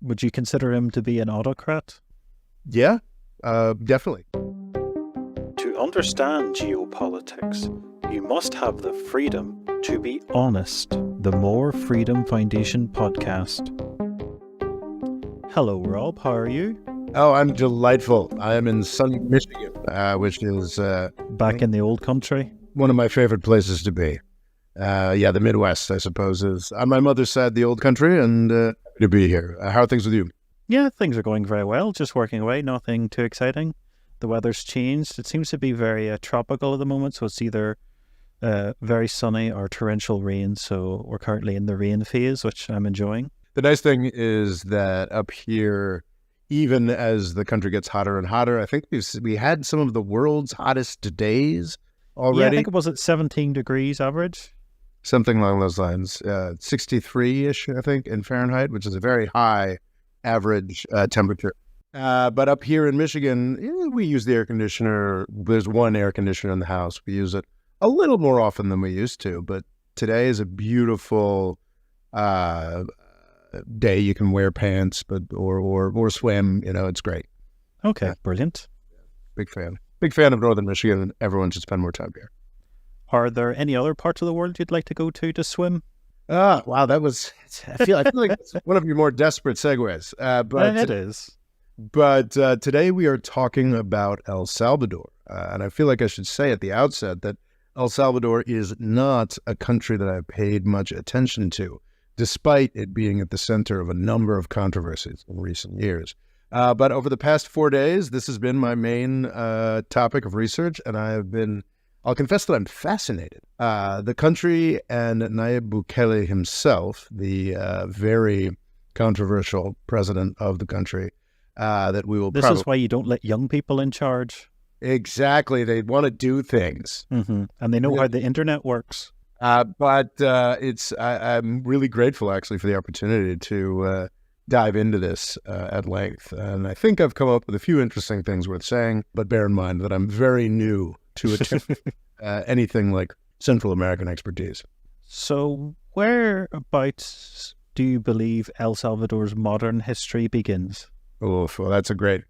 Would you consider him to be an autocrat? Yeah, definitely. To understand geopolitics, you must have the freedom to be honest. The More Freedom Foundation podcast. Hello, Rob. How are you? Oh, I'm delightful. I am in sunny Michigan, which is Back in the old country. one of my favorite places to be. The Midwest, I suppose, is on my mother's side, the old country, and happy to be here. How are things with you? Yeah, things are going very well. Just working away. Nothing too exciting. The weather's changed. It seems to be very tropical at the moment, so it's either very sunny or torrential rain. So we're currently in the rain phase, which I'm enjoying. The nice thing is that up here, even as the country gets hotter and hotter, I think we had some of the world's hottest days already. Yeah, I think it was at 17 degrees average. Something along those lines. 63-ish, I think, in Fahrenheit, which is a very high average temperature. But up here in Michigan, we use the air conditioner. There's one air conditioner in the house. We use it a little more often than we used to. But today is a beautiful day. You can wear pants, or swim. It's great. Okay, brilliant. Big fan. Big fan of Northern Michigan, and everyone should spend more time here. Are there any other parts of the world you'd like to go to swim? Wow, I feel like it's one of your more desperate segues. But It is. But today we are talking about El Salvador. And I feel like I should say at the outset that El Salvador is not a country that I've paid much attention to, despite it being at the center of a number of controversies in recent years. But over the past 4 days, this has been my main topic of research, and I'll confess that I'm fascinated. The country and Nayib Bukele himself, the very controversial president of the country, that we will This is why you don't let young people in charge. Exactly. They want to do things. Mm-hmm. And they know how the internet works. But I'm really grateful, actually, for the opportunity to dive into this at length. And I think I've come up with a few interesting things worth saying, but bear in mind that I'm very new to attempt anything like Central American expertise. So whereabouts do you believe El Salvador's modern history begins? Oh, well, that's a great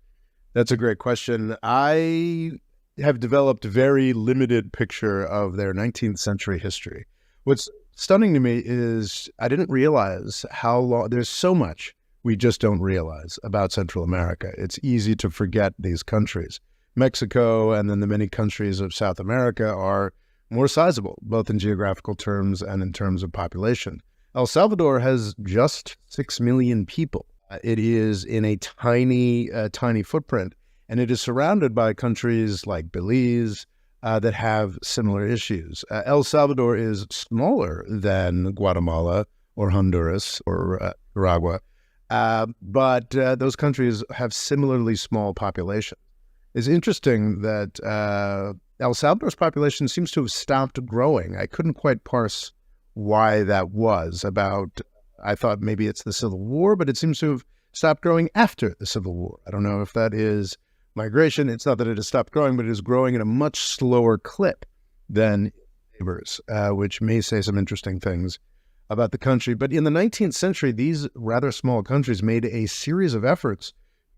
question. I have developed a very limited picture of their 19th century history. What's stunning to me is I didn't realize how long, there's so much we just don't realize about Central America. It's easy to forget these countries. Mexico and then the many countries of South America are more sizable, both in geographical terms and in terms of population. El Salvador has just 6 million people. It is in a tiny footprint, and it is surrounded by countries like Belize that have similar issues. El Salvador is smaller than Guatemala or Honduras or Nicaragua, but those countries have similarly small populations. It's interesting that El Salvador's population seems to have stopped growing. I couldn't quite parse why that was. I thought maybe it's the Civil War, but it seems to have stopped growing after the Civil War. I don't know if that is migration. It's not that it has stopped growing, but it is growing at a much slower clip than neighbors, which may say some interesting things about the country. But in the 19th century, these rather small countries made a series of efforts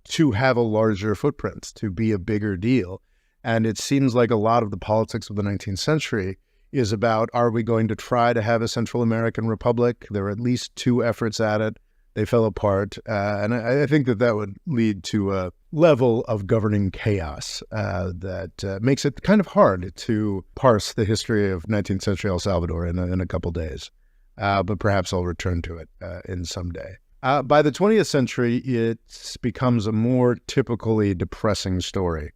to have a larger footprint, to be a bigger deal. And it seems like a lot of the politics of the 19th century is about, are we going to try to have a Central American republic? There were at least 2 efforts at it. They fell apart. And I think that would lead to a level of governing chaos that makes it kind of hard to parse the history of 19th century El Salvador in a couple days. But perhaps I'll return to it in some day. By the 20th century, it becomes a more typically depressing story.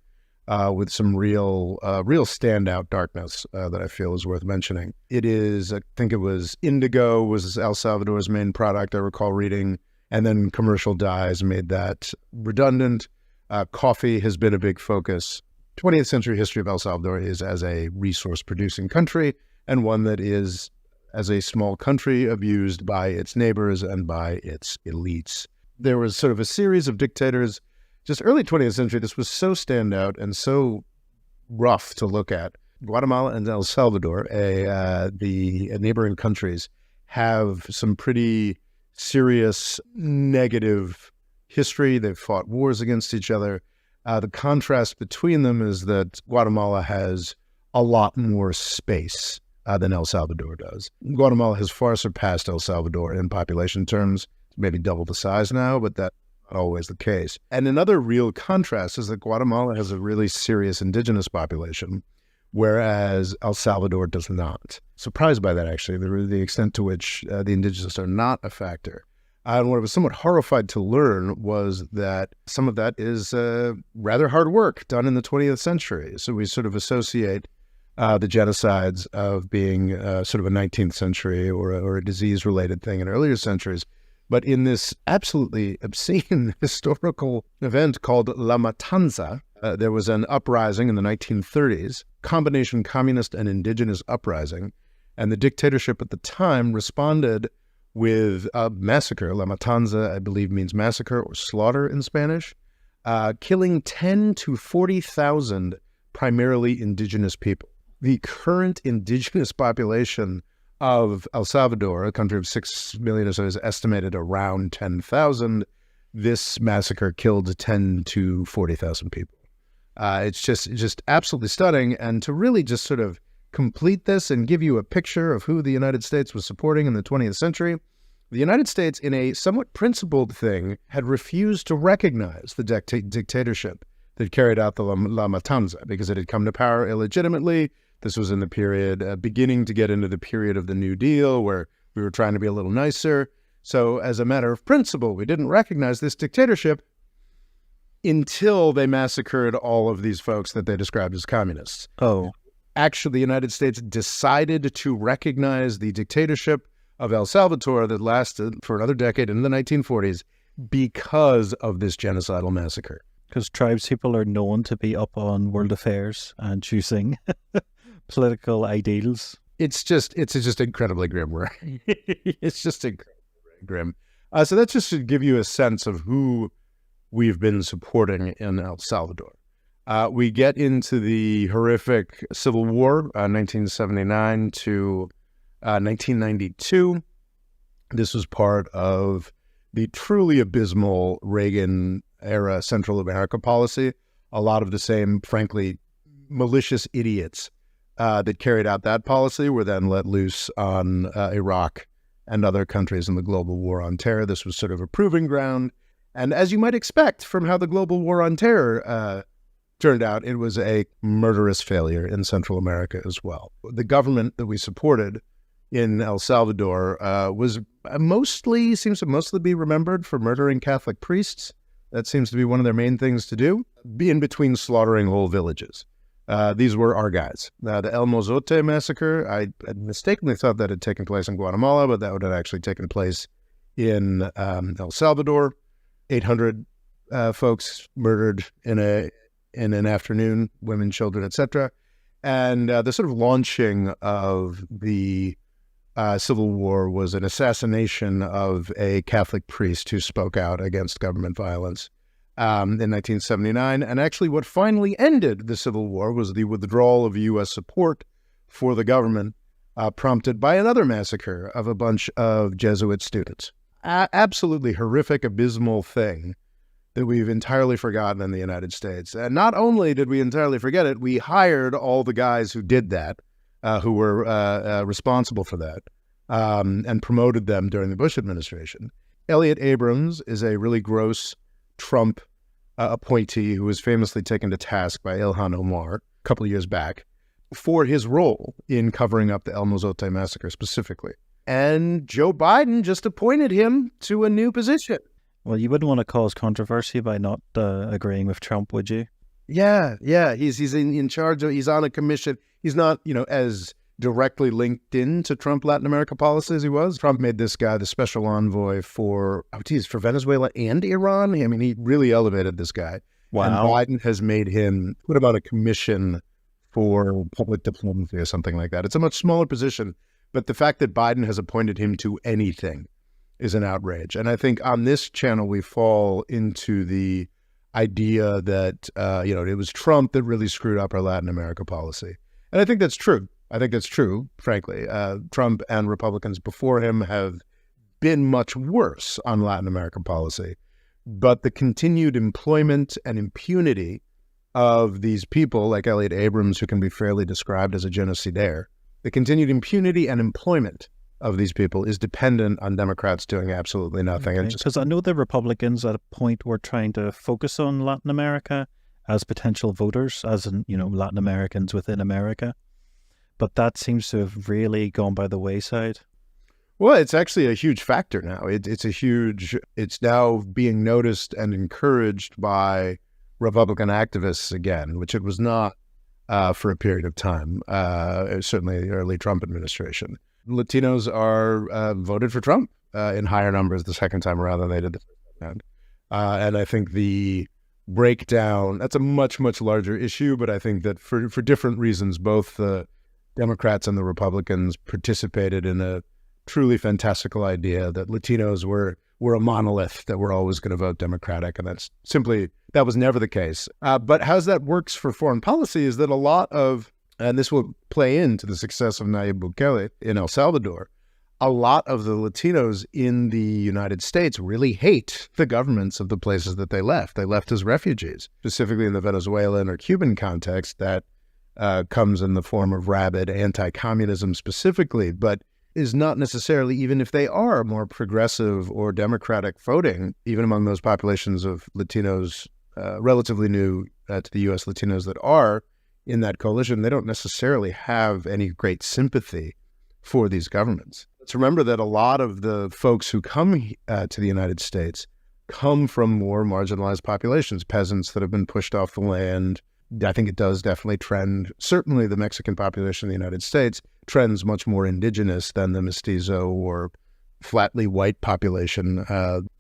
With some real standout darkness that I feel is worth mentioning. It is, I think it was indigo was El Salvador's main product, I recall reading, and then commercial dyes made that redundant. Coffee has been a big focus. 20th century history of El Salvador is as a resource-producing country, and one that is, as a small country, abused by its neighbors and by its elites. There was sort of a series of dictators. Just early 20th century, this was so standout and so rough to look at. Guatemala and El Salvador, the neighboring countries, have some pretty serious negative history. They've fought wars against each other. The contrast between them is that Guatemala has a lot more space than El Salvador does. Guatemala has far surpassed El Salvador in population terms, maybe double the size now, but that's not always the case. And another real contrast is that Guatemala has a really serious indigenous population, whereas El Salvador does not. Surprised by that, actually, the extent to which the indigenous are not a factor. And what I was somewhat horrified to learn was that some of that is rather hard work done in the 20th century. So we sort of associate the genocides of being sort of a 19th century or a disease-related thing in earlier centuries. But in this absolutely obscene historical event called La Matanza, there was an uprising in the 1930s, combination communist and indigenous uprising, and the dictatorship at the time responded with a massacre. La Matanza, I believe, means massacre or slaughter in Spanish, killing 10 to 40,000 primarily indigenous people. The current indigenous population of El Salvador, a country of 6 million or so, is estimated around 10,000. This massacre killed 10 to 40,000 people. It's just absolutely stunning. And to really just sort of complete this and give you a picture of who the United States was supporting in the 20th century, the United States, in a somewhat principled thing, had refused to recognize the dictatorship that carried out the La Matanza because it had come to power illegitimately. This was in the period, beginning to get into the period of the New Deal, where we were trying to be a little nicer. So as a matter of principle, we didn't recognize this dictatorship until they massacred all of these folks that they described as communists. Oh. Actually, the United States decided to recognize the dictatorship of El Salvador that lasted for another decade in the 1940s because of this genocidal massacre. Because tribespeople are known to be up on world affairs and choosing political ideals. It's just incredibly grim. It's just incredibly grim. So that just should give you a sense of who we've been supporting in El Salvador. We get into the horrific Civil War, 1979 to 1992. This was part of the truly abysmal Reagan-era Central America policy. A lot of the same, frankly, malicious idiots that carried out that policy were then let loose on Iraq and other countries in the global war on terror. This was sort of a proving ground. And as you might expect from how the global war on terror turned out, it was a murderous failure in Central America as well. The government that we supported in El Salvador seems to mostly be remembered for murdering Catholic priests. That seems to be one of their main things to do, in between slaughtering whole villages. These were our guys. The El Mozote massacre, I mistakenly thought that had taken place in Guatemala, but that would have actually taken place in El Salvador. 800 folks murdered in an afternoon, women, children, etc. And the sort of launching of the Civil War was an assassination of a Catholic priest who spoke out against government violence in 1979. And actually what finally ended the Civil War was the withdrawal of U.S. support for the government, prompted by another massacre of a bunch of Jesuit students. Absolutely horrific, abysmal thing that we've entirely forgotten in the United States. And not only did we entirely forget it, we hired all the guys who did that, who were responsible for that, and promoted them during the Bush administration. Elliott Abrams is a really gross Trump appointee who was famously taken to task by Ilhan Omar a couple of years back for his role in covering up the El Mozote massacre specifically. And Joe Biden just appointed him to a new position. Well, you wouldn't want to cause controversy by not agreeing with Trump, would you? Yeah. He's in charge of, he's on a commission. He's not, as directly linked into Trump Latin America policy as he was. Trump made this guy the special envoy for Venezuela and Iran. I mean, he really elevated this guy. Wow. And Biden has put him on a commission for public diplomacy or something like that. It's a much smaller position, but the fact that Biden has appointed him to anything is an outrage. And I think on this channel, we fall into the idea that, it was Trump that really screwed up our Latin America policy. And I think that's true. Frankly. Trump and Republicans before him have been much worse on Latin American policy. but the continued employment and impunity of these people like Elliot Abrams, who can be fairly described as a genocidaire, the continued impunity and employment of these people is dependent on Democrats doing absolutely nothing. Okay. Because I know the Republicans at a point were trying to focus on Latin America as potential voters, as in, Latin Americans within America. But that seems to have really gone by the wayside. Well, it's actually a huge factor now. It's now being noticed and encouraged by Republican activists again, which it was not for a period of time, certainly the early Trump administration. Latinos are voted for Trump in higher numbers the second time around than they did the first time around. And I think the breakdown, that's a much, much larger issue, but I think that for different reasons, both the Democrats and the Republicans participated in a truly fantastical idea that Latinos were a monolith, that we're always going to vote Democratic. And that was never the case. But how that works for foreign policy is that a lot of, and this will play into the success of Nayib Bukele in El Salvador, a lot of the Latinos in the United States really hate the governments of the places that they left. They left as refugees, specifically in the Venezuelan or Cuban context. That comes in the form of rabid anti-communism specifically, but is not necessarily, even if they are more progressive or democratic voting, even among those populations of Latinos relatively new to the U.S. Latinos that are in that coalition, they don't necessarily have any great sympathy for these governments. Let's remember that a lot of the folks who come to the United States come from more marginalized populations, peasants that have been pushed off the land. I think it does definitely trend, certainly the Mexican population in the United States trends much more indigenous than the mestizo or flatly white population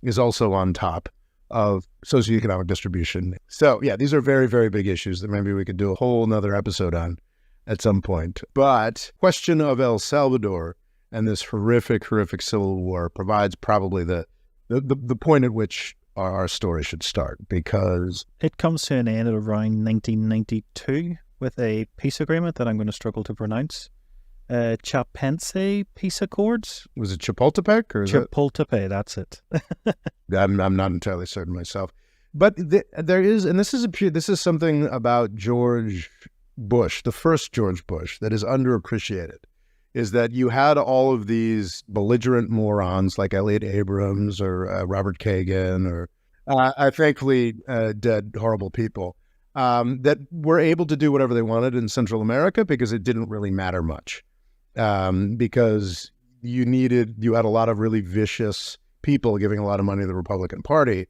is also on top of socioeconomic distribution. So yeah, these are very, very big issues that maybe we could do a whole nother episode on at some point. But question of El Salvador and this horrific, horrific civil war provides probably the point at which our story should start, because it comes to an end at around 1992 with a peace agreement that I'm going to struggle to pronounce. Chapense Peace Accords? Was it Chapultepec? Or Chapultepec, that's it. I'm not entirely certain myself. But there is, and this is something about George Bush, the first George Bush, that is underappreciated, is that you had all of these belligerent morons like Elliot Abrams or Robert Kagan or thankfully dead, horrible people that were able to do whatever they wanted in Central America because it didn't really matter much. Because you had a lot of really vicious people giving a lot of money to the Republican Party,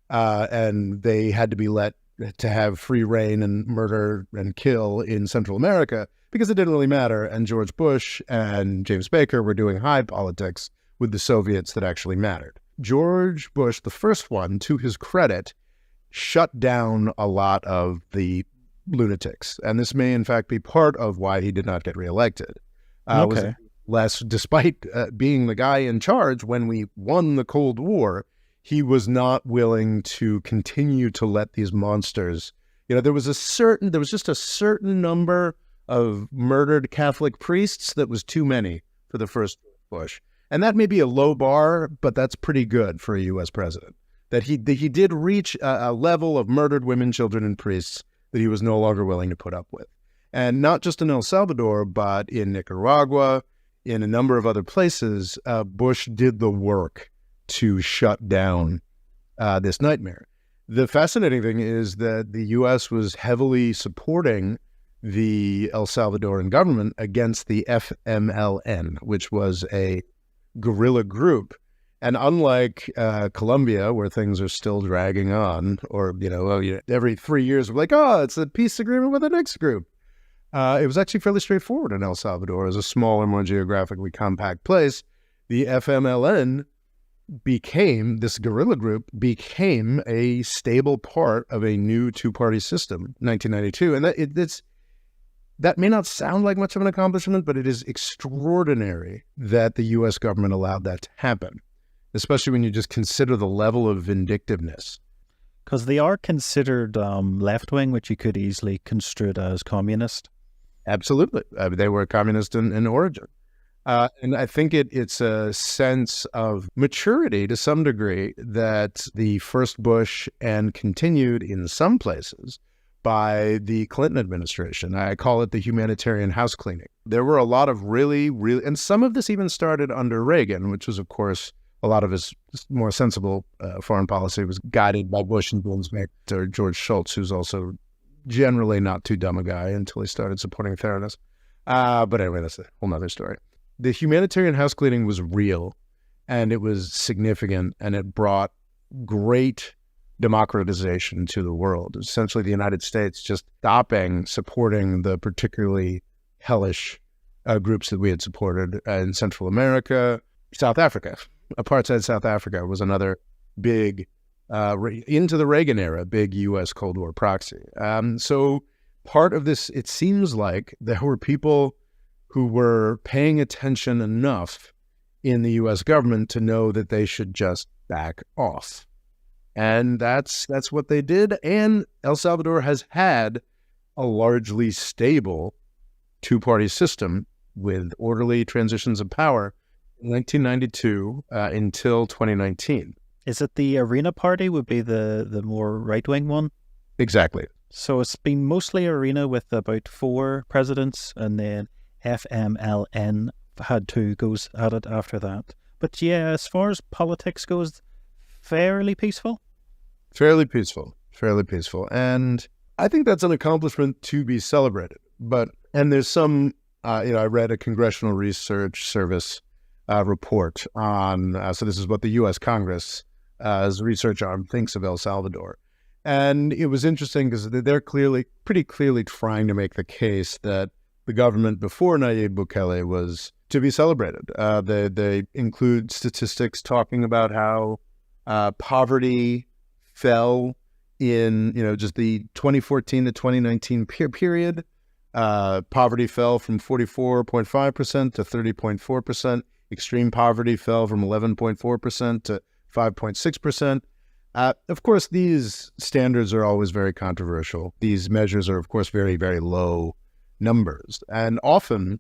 and they had to be let to have free reign and murder and kill in Central America because it didn't really matter. And George Bush and James Baker were doing high politics with the Soviets that actually mattered. George Bush, the first one, to his credit, shut down a lot of the lunatics. And this may, in fact, be part of why he did not get reelected. Okay. Despite being the guy in charge when we won the Cold War, he was not willing to continue to let these monsters, there was just a certain number of murdered Catholic priests that was too many for the first Bush. And that may be a low bar, but that's pretty good for a U.S. president. That he did reach a level of murdered women, children, and priests that he was no longer willing to put up with. And not just in El Salvador, but in Nicaragua, in a number of other places, Bush did the work to shut down this nightmare. The fascinating thing is that the U.S. was heavily supporting the El Salvadoran government against the FMLN, which was a guerrilla group. And unlike Colombia, where things are still dragging on, or, every 3 years we're like, it's a peace agreement with the next group. It was actually fairly straightforward in El Salvador. As a smaller, more geographically compact place, the FMLN this guerrilla group became a stable part of a new two-party system in 1992. And that may not sound like much of an accomplishment, but it is extraordinary that the U.S. government allowed that to happen, especially when you just consider the level of vindictiveness. Because they are considered left-wing, which you could easily construe as communist. Absolutely. They were communist in origin. And I think it's a sense of maturity to some degree that the first Bush and continued in some places by the Clinton administration. I call it the humanitarian house cleaning. There were a lot of really, and some of this even started under Reagan, which was, of course, a lot of his more sensible foreign policy was guided by Bush and or George Shultz, who's also generally not too dumb a guy until he started supporting Theranos. But anyway, that's a whole nother story. The humanitarian house cleaning was real, and it was significant, and it brought great democratization to the world. Essentially, the United States just stopping supporting the particularly hellish groups that we had supported in Central America. South Africa, apartheid South Africa was another big, into the Reagan era, big U.S. Cold War proxy. So part of this, it seems like there were people who were paying attention enough in the U.S. government to know that they should just back off. And that's what they did. And El Salvador has had a largely stable two-party system with orderly transitions of power in 1992 until 2019. Is it the Arena Party would be the more right-wing one? Exactly. So it's been mostly Arena with about 4 presidents, and then FMLN had 2 goes at it after that. But yeah, as far as politics goes, fairly peaceful. Fairly peaceful. And I think that's an accomplishment to be celebrated. And there's some, I read a Congressional Research Service report on, so this is what the U.S. Congress, as a research arm, thinks of El Salvador. And it was interesting because they're pretty clearly trying to make the case that the government before Nayib Bukele was to be celebrated. They include statistics talking about how poverty fell in, just the 2014 to 2019 period. Poverty fell from 44.5% to 30.4%. Extreme poverty fell from 11.4% to 5.6%. Of course, these standards are always very controversial. These measures are, of course, very, very low numbers. And often,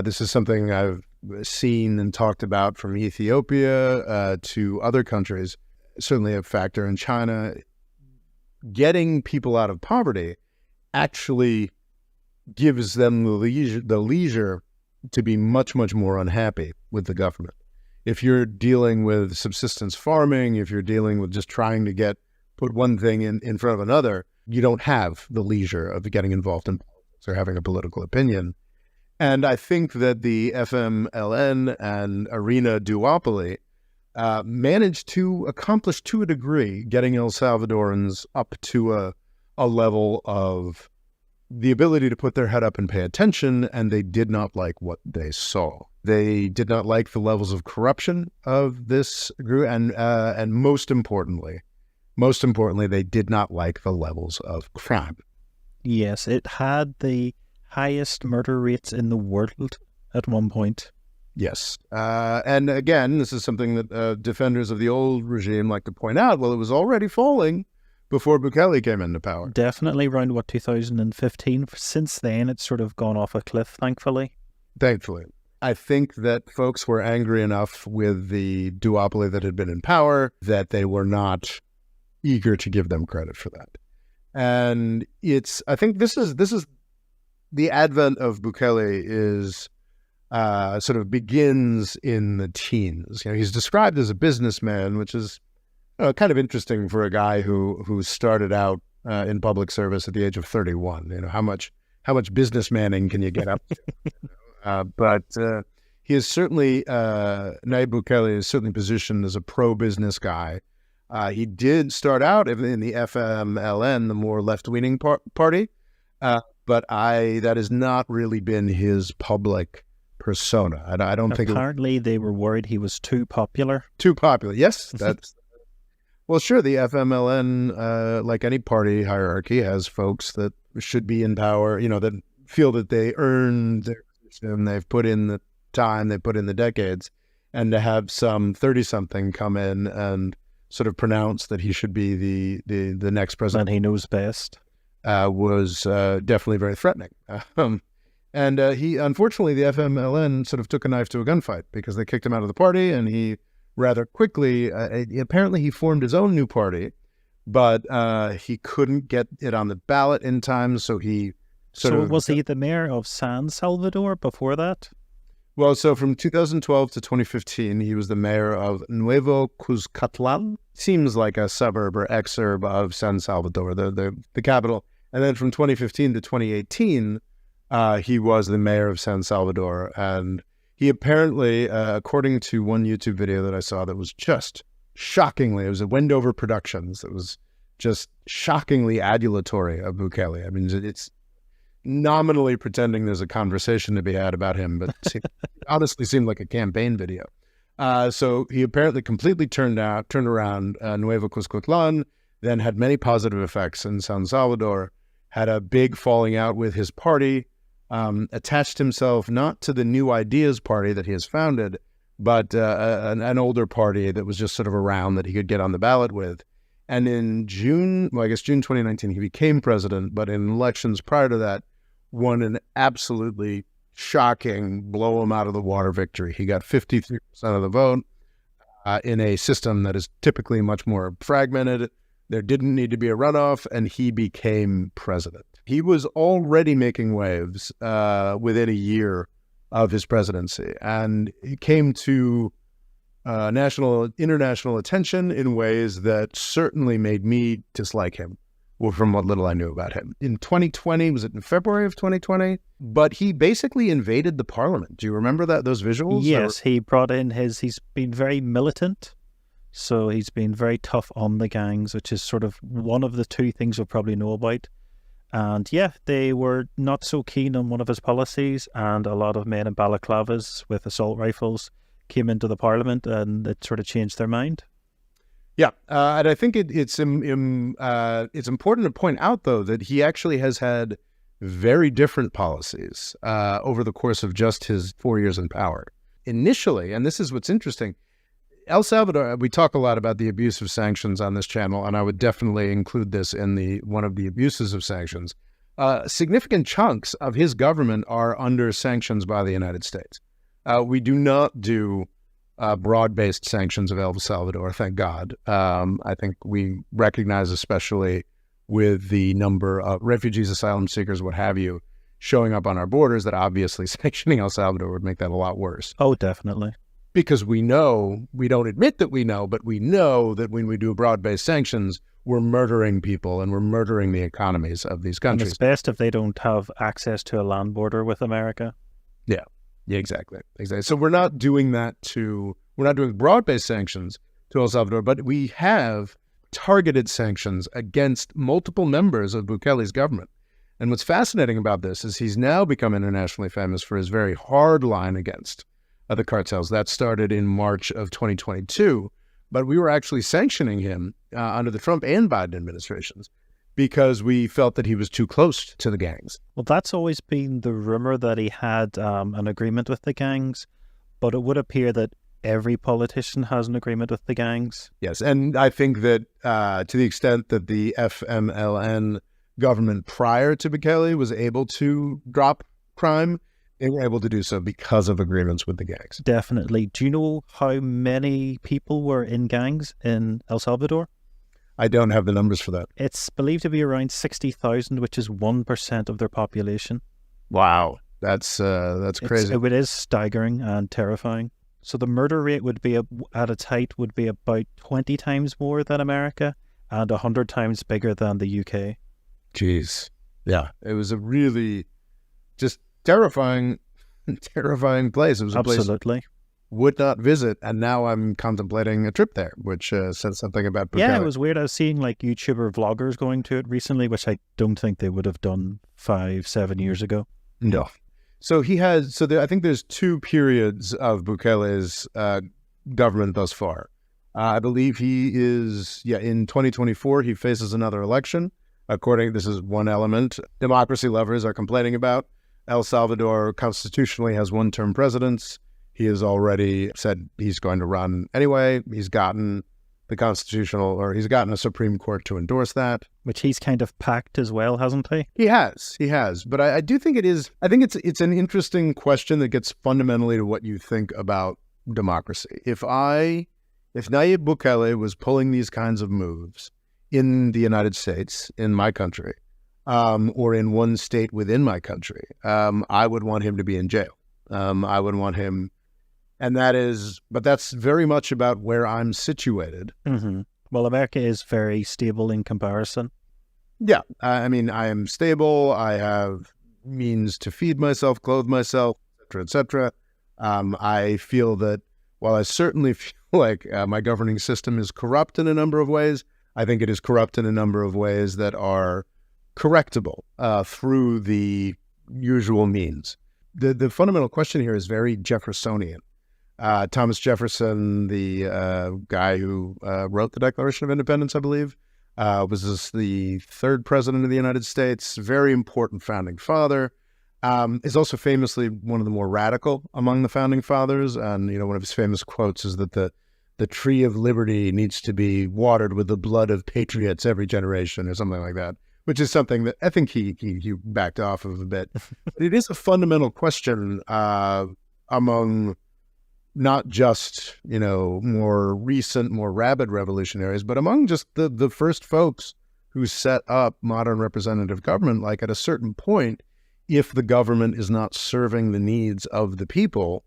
this is something I've seen and talked about from Ethiopia to other countries, certainly a factor in China. Getting people out of poverty actually gives them the leisure to be much, much more unhappy with the government. If you're dealing with subsistence farming, if you're dealing with just trying to put one thing in front of another, you don't have the leisure of getting involved in politics or having a political opinion. And I think that the FMLN and Arena duopoly managed to accomplish, to a degree, getting El Salvadorans up to a level of the ability to put their head up and pay attention, and they did not like what they saw. They did not like the levels of corruption of this group, and most importantly, they did not like the levels of crime. Yes, it had the highest murder rates in the world at one point. Yes. And again, this is something that defenders of the old regime like to point out. Well, it was already falling before Bukele came into power. Definitely around, 2015. Since then, it's sort of gone off a cliff, thankfully. Thankfully. I think that folks were angry enough with the duopoly that had been in power that they were not eager to give them credit for that. And I think this is the advent of Bukele is sort of begins in the teens. He's described as a businessman, which is kind of interesting for a guy who started out in public service at the age of 31. How much businessmanning can you get up to? But he is certainly Nayib Bukele is certainly positioned as a pro-business guy. He did start out in the FMLN, the more left-leaning party, but that has not really been his public persona. I don't think. Apparently, they were worried he was too popular. Too popular, yes. That's well, sure. The FMLN, like any party hierarchy, has folks that should be in power. That feel that they earned their position, they've put in the time, they put in the decades, and to have some 30-something come in and sort of pronounce that he should be the next president, and he knows best, was definitely very threatening. And he, unfortunately, the FMLN sort of took a knife to a gunfight because they kicked him out of the party, and he rather quickly, apparently he formed his own new party, but he couldn't get it on the ballot in time, so he So was he the mayor of San Salvador before that? Well, so from 2012 to 2015, he was the mayor of Nuevo Cuscatlan. Seems like a suburb or exurb of San Salvador, the capital. And then from 2015 to 2018, he was the mayor of San Salvador. And he apparently, according to one YouTube video that I saw that was just shockingly, it was a Wendover Productions, that was just shockingly adulatory of Bukele. I mean, it's nominally pretending there's a conversation to be had about him, but it honestly seemed like a campaign video. So he apparently completely turned around Nuevo Cuscatlan, then had many positive effects in San Salvador, had a big falling out with his party, attached himself not to the New Ideas party that he has founded, but an older party that was just sort of around that he could get on the ballot with. And in June 2019, he became president, but in elections prior to that, won an absolutely shocking, blow him out of the water victory. He got 53% of the vote in a system that is typically much more fragmented. There didn't need to be a runoff, and he became president. He was already making waves within a year of his presidency, and he came to international attention in ways that certainly made me dislike him, from what little I knew about him. In 2020, was it in February of 2020? But he basically invaded the parliament. Do you remember those visuals? Yes, he brought in he's been very militant. So he's been very tough on the gangs, which is sort of one of the two things you'll probably know about. And yeah, they were not so keen on one of his policies, and a lot of men in balaclavas with assault rifles came into the parliament, and it sort of changed their mind. Yeah, and I think it's important to point out, though, that he actually has had very different policies over the course of just his 4 years in power. Initially, and this is what's interesting, El Salvador, we talk a lot about the abuse of sanctions on this channel, and I would definitely include this in one of the abuses of sanctions. Significant chunks of his government are under sanctions by the United States. We do not do broad-based sanctions of El Salvador, thank God. I think we recognize, especially with the number of refugees, asylum seekers, what have you, showing up on our borders, that obviously sanctioning El Salvador would make that a lot worse. Oh, definitely. Because we know, we don't admit that we know, but we know that when we do broad-based sanctions, we're murdering people and we're murdering the economies of these countries. And it's best if they don't have access to a land border with America. Yeah, exactly. So we're not doing we're not doing broad-based sanctions to El Salvador, but we have targeted sanctions against multiple members of Bukele's government. And what's fascinating about this is he's now become internationally famous for his very hard line against the cartels. That started in March of 2022, but we were actually sanctioning him under the Trump and Biden administrations because we felt that he was too close to the gangs. Well, that's always been the rumor, that he had an agreement with the gangs, but it would appear that every politician has an agreement with the gangs. Yes, and I think that to the extent that the FMLN government prior to Bukele was able to drop crime, they were able to do so because of agreements with the gangs. Definitely. Do you know how many people were in gangs in El Salvador? I don't have the numbers for that. It's believed to be around 60,000, which is 1% of their population. Wow. That's crazy. It is staggering and terrifying. So the murder rate would be, at its height, would be about 20 times more than America and 100 times bigger than the UK. Jeez. Yeah. It was a really just terrifying place. It was a Absolutely. Place would not visit, and now I'm contemplating a trip there, which says something about Bukele. Yeah, it was weird. I was seeing like YouTuber vloggers going to it recently, which I don't think they would have done 5-7 years ago. No. So I think there's two periods of Bukele's government thus far. I believe he is, in 2024, he faces another election. This is one element democracy lovers are complaining about. El Salvador constitutionally has one-term presidents. He has already said he's going to run anyway. He's gotten the constitutional, or he's gotten a Supreme Court to endorse that. Which he's kind of packed as well, hasn't he? He has. But I do think I think it's an interesting question that gets fundamentally to what you think about democracy. If Nayib Bukele was pulling these kinds of moves in the United States, in my country, or in one state within my country, I would want him to be in jail. I would want him, but that's very much about where I'm situated. Mm-hmm. Well, America is very stable in comparison. Yeah. I mean, I am stable. I have means to feed myself, clothe myself, et cetera. I feel that while I certainly feel like my governing system is corrupt in a number of ways, I think it is corrupt in a number of ways that are correctable through the usual means. The fundamental question here is very Jeffersonian. Thomas Jefferson, the guy who wrote the Declaration of Independence, I believe, was the third president of the United States, very important founding father, is also famously one of the more radical among the founding fathers. And, one of his famous quotes is that the tree of liberty needs to be watered with the blood of patriots every generation, or something like that, which is something that I think he backed off of a bit. But it is a fundamental question among not just, more recent, more rabid revolutionaries, but among just the first folks who set up modern representative government. Like, at a certain point, if the government is not serving the needs of the people,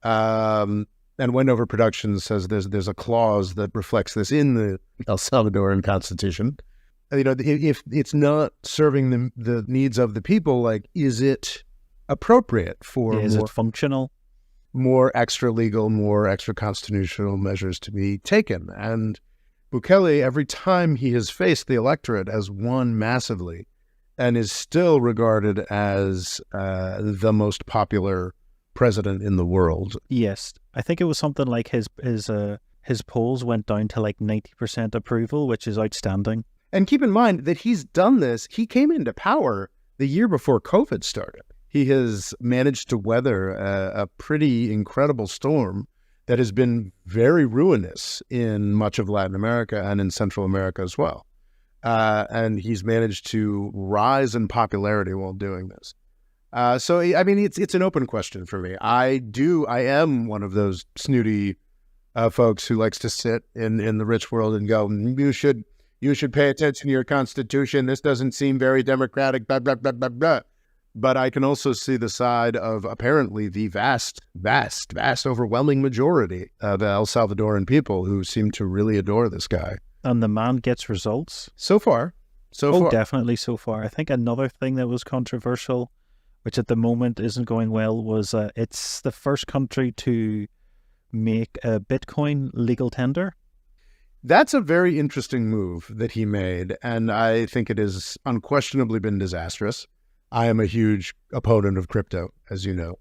and Wendover Productions says there's a clause that reflects this in the El Salvadoran Constitution. If it's not serving the needs of the people, like, is it appropriate for is it functional? More extra legal, more extra constitutional measures to be taken? And Bukele, every time he has faced the electorate, has won massively and is still regarded as the most popular president in the world. Yes. I think it was something like his polls went down to like 90% approval, which is outstanding. And keep in mind that he's done this. He came into power the year before COVID started. He has managed to weather a pretty incredible storm that has been very ruinous in much of Latin America and in Central America as well. And he's managed to rise in popularity while doing this. So, I mean, it's an open question for me. I am one of those snooty folks who likes to sit in the rich world and go, you should pay attention to your constitution. This doesn't seem very democratic, blah, blah, blah, blah, blah. But I can also see the side of apparently the vast, overwhelming majority of El Salvadoran people who seem to really adore this guy. And the man gets results? So far. Definitely so far. I think another thing that was controversial, which at the moment isn't going well, was it's the first country to make a Bitcoin legal tender. That's a very interesting move that he made, and I think it has unquestionably been disastrous. I am a huge opponent of crypto, as you know.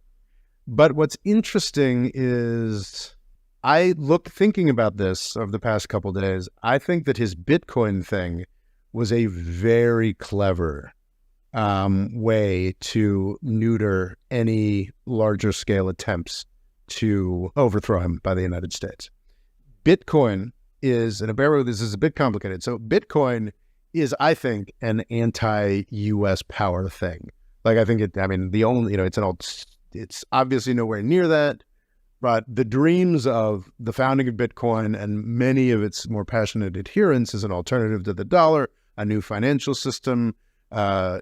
But what's interesting is thinking about this over the past couple of days, I think that his Bitcoin thing was a very clever way to neuter any larger scale attempts to overthrow him by the United States. Bitcoin is, and bear with this is a bit complicated. So Bitcoin is, I think, an anti-U.S. power thing. Like, I think it's obviously nowhere near that, but the dreams of the founding of Bitcoin and many of its more passionate adherents is an alternative to the dollar, a new financial system,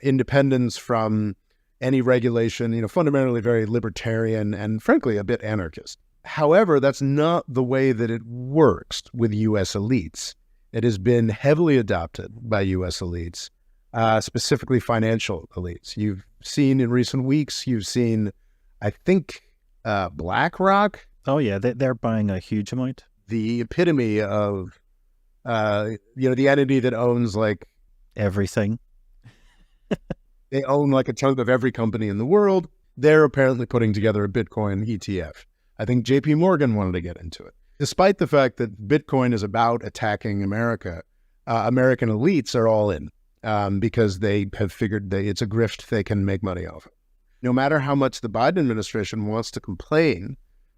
independence from any regulation, fundamentally very libertarian and frankly a bit anarchist. However, that's not the way that it works with U.S. elites. It has been heavily adopted by U.S. elites, specifically financial elites. You've seen in recent weeks, I think, BlackRock. Oh, yeah, they're buying a huge amount. The epitome of, the entity that owns like everything. They own like a chunk of every company in the world. They're apparently putting together a Bitcoin ETF. I think JP Morgan wanted to get into it. Despite the fact that Bitcoin is about attacking America, American elites are all in because they have figured that it's a grift they can make money off of. No matter how much the Biden administration wants to complain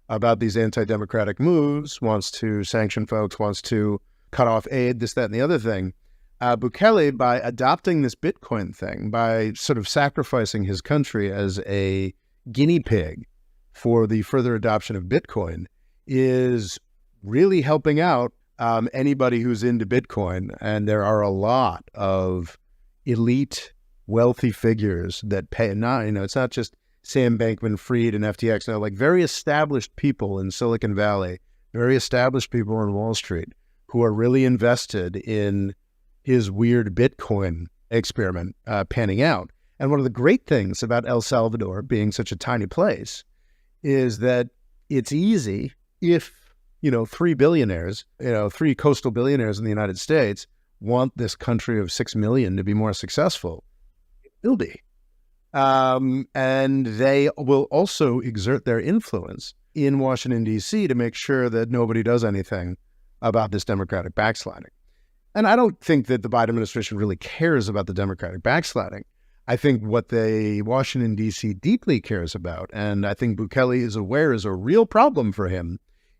about these anti-democratic moves, wants to sanction folks, wants to cut off aid, this, that, and the other thing. Bukele, by adopting this Bitcoin thing, by sort of sacrificing his country as a guinea pig for the further adoption of Bitcoin, is really helping out anybody who's into Bitcoin. And there are a lot of elite, wealthy figures that pay. Not, it's not just Sam Bankman-Fried and FTX. No, like very established people in Silicon Valley, very established people on Wall Street who are really invested in his weird Bitcoin experiment panning out. And one of the great things about El Salvador being such a tiny place is that it's easy if, three billionaires, three coastal billionaires in the United States want this country of 6 million to be more successful. It will be. And they will also exert their influence in Washington, D.C. to make sure that nobody does anything about this Democratic backsliding. And I don't think that the Biden administration really cares about the Democratic backsliding. I think what Washington, D.C. deeply cares about, and I think Bukele is aware is a real problem for him,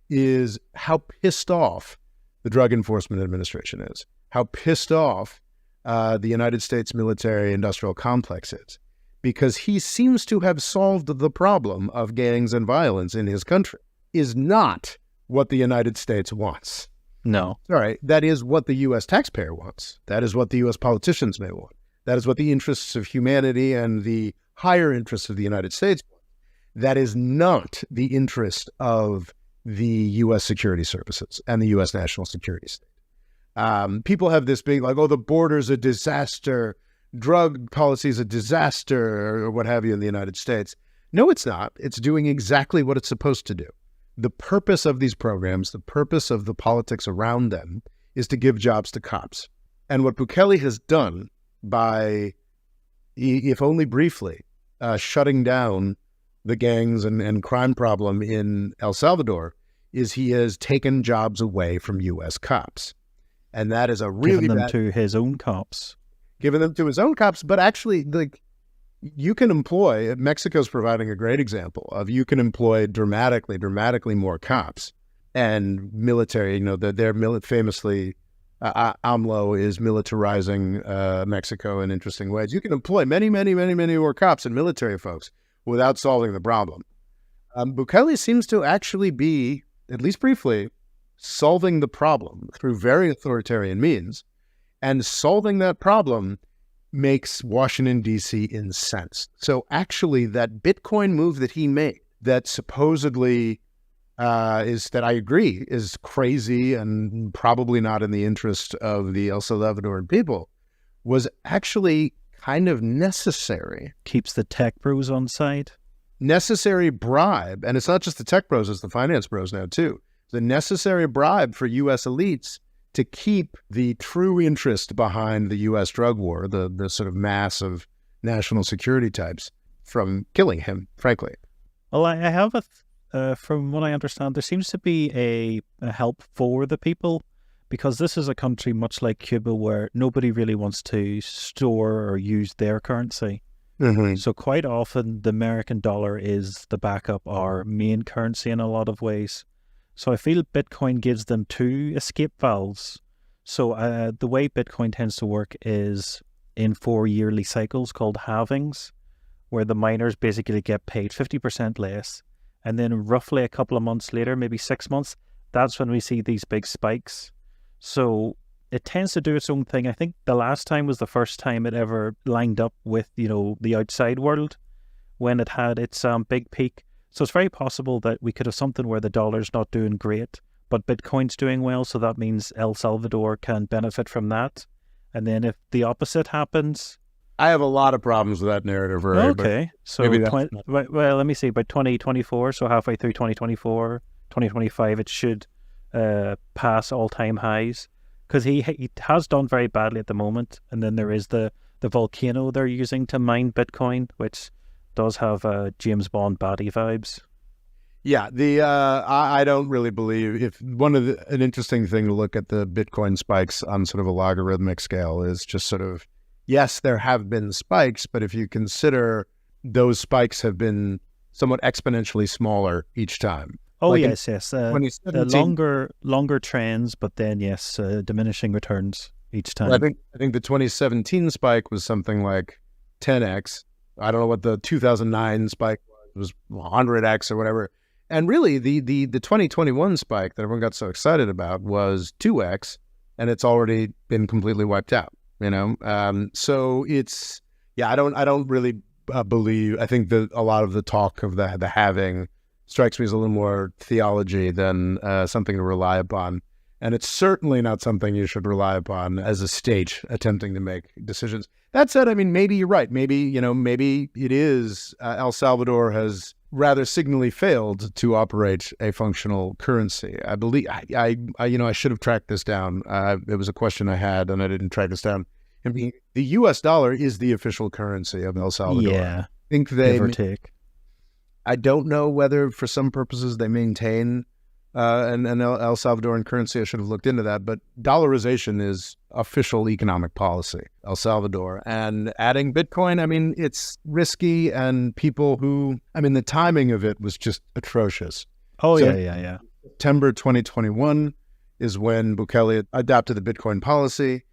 is how pissed off the Drug Enforcement Administration is, how pissed off the United States military-industrial complex is, because he seems to have solved the problem of gangs and violence in his country, is not what the United States wants. No. All right, that is what the U.S. taxpayer wants. That is what the U.S. politicians may want. That is what the interests of humanity and the higher interests of the United States want. That is not the interest of the U.S. security services and the U.S. national security state. People have this big, like, the border's a disaster, drug policy is a disaster, or what have you in the United States. No, it's not. It's doing exactly what it's supposed to do. The purpose of these programs, the purpose of the politics around them, is to give jobs to cops. And what Bukele has done by, if only briefly, shutting down the gangs and crime problem in El Salvador, is he has taken jobs away from U.S. cops. And that is a really given them to his own cops. Given them to his own cops, but actually, you can employ, Mexico's providing a great example of, you can employ dramatically more cops and military, they're famously, AMLO is militarizing Mexico in interesting ways. You can employ many more cops and military folks without solving the problem. Bukele seems to actually be, at least briefly, solving the problem through very authoritarian means, and solving that problem makes Washington, D.C. incensed. So actually, that Bitcoin move that he made, that supposedly that I agree is crazy and probably not in the interest of the El Salvadoran people, was actually kind of necessary. Keeps the tech bros on side. Necessary bribe. And it's not just the tech bros, it's the finance bros now too. The necessary bribe for U.S. elites to keep the true interest behind the U.S. drug war, the sort of mass of national security types, from killing him, frankly. Well, I have from what I understand, there seems to be a help for the people, because this is a country much like Cuba where nobody really wants to store or use their currency. Mm-hmm. So quite often the American dollar is the backup, our main currency in a lot of ways. So I feel Bitcoin gives them two escape valves. So the way Bitcoin tends to work is in 4 yearly cycles called halvings, where the miners basically get paid 50% less. And then roughly a couple of months later, maybe 6 months, that's when we see these big spikes. So it tends to do its own thing. I think the last time was the first time it ever lined up with, the outside world when it had its big peak. So it's very possible that we could have something where the dollar's not doing great, but Bitcoin's doing well. So that means El Salvador can benefit from that. And then if the opposite happens... I have a lot of problems with that narrative, Ray. Okay. So, well, let me see, by 2024, so halfway through 2024, 2025, it should pass all-time highs. Because he has done very badly at the moment. And then there is the volcano they're using to mine Bitcoin, which does have James Bond baddie vibes. Yeah, I don't really believe an interesting thing to look at the Bitcoin spikes on sort of a logarithmic scale is just sort of, yes, there have been spikes, but if you consider those spikes have been somewhat exponentially smaller each time. Oh Like in yes, yes. The 2017, longer trends, but then yes, diminishing returns each well, time. I think the 2017 spike was something like 10x. I don't know what the 2009 spike was 100x or whatever. And really, the 2021 spike that everyone got so excited about was 2x, and it's already been completely wiped out. So it's yeah. I don't really believe. I think that a lot of the talk of the halving strikes me as a little more theology than something to rely upon. And it's certainly not something you should rely upon as a state attempting to make decisions. That said, I mean, maybe you're right. Maybe it is El Salvador has rather signally failed to operate a functional currency. I believe I should have tracked this down. It was a question I had, and I didn't track this down. I mean, the U.S. dollar is the official currency of El Salvador. Yeah, I think give or take. I don't know whether, for some purposes, they maintain an El Salvadoran currency. I should have looked into that. But dollarization is official economic policy, El Salvador. And adding Bitcoin, I mean, it's risky. And the timing of it was just atrocious. Oh, So yeah. September 2021 is when Bukele adopted the Bitcoin policy.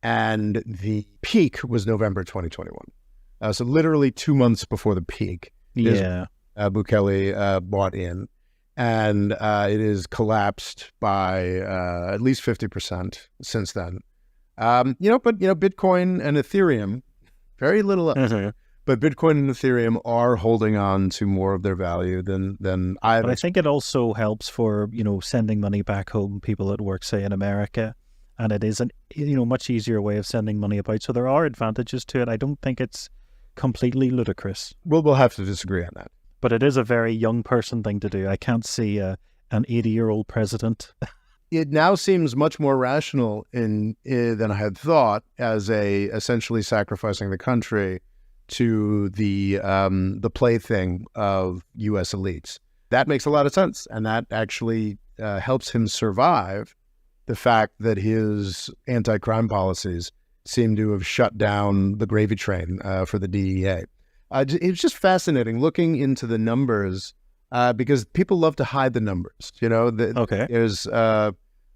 And the peak was November 2021. So literally 2 months before the peak. Yeah. Bukele bought in, and it has collapsed by at least 50% since then. Bitcoin and Ethereum, very little else, but Bitcoin and Ethereum are holding on to more of their value than I've. But I think it also helps for, sending money back home, people that work, say, in America. And it is much easier way of sending money about. So there are advantages to it. I don't think it's completely ludicrous. We'll have to disagree on that. But it is a very young person thing to do. I can't see an 80-year-old president. It now seems much more rational than I had thought, as essentially sacrificing the country to the plaything of U.S. elites. That makes a lot of sense, and that actually helps him survive the fact that his anti-crime policies seem to have shut down the gravy train for the DEA. It's just fascinating looking into the numbers because people love to hide the numbers. Okay.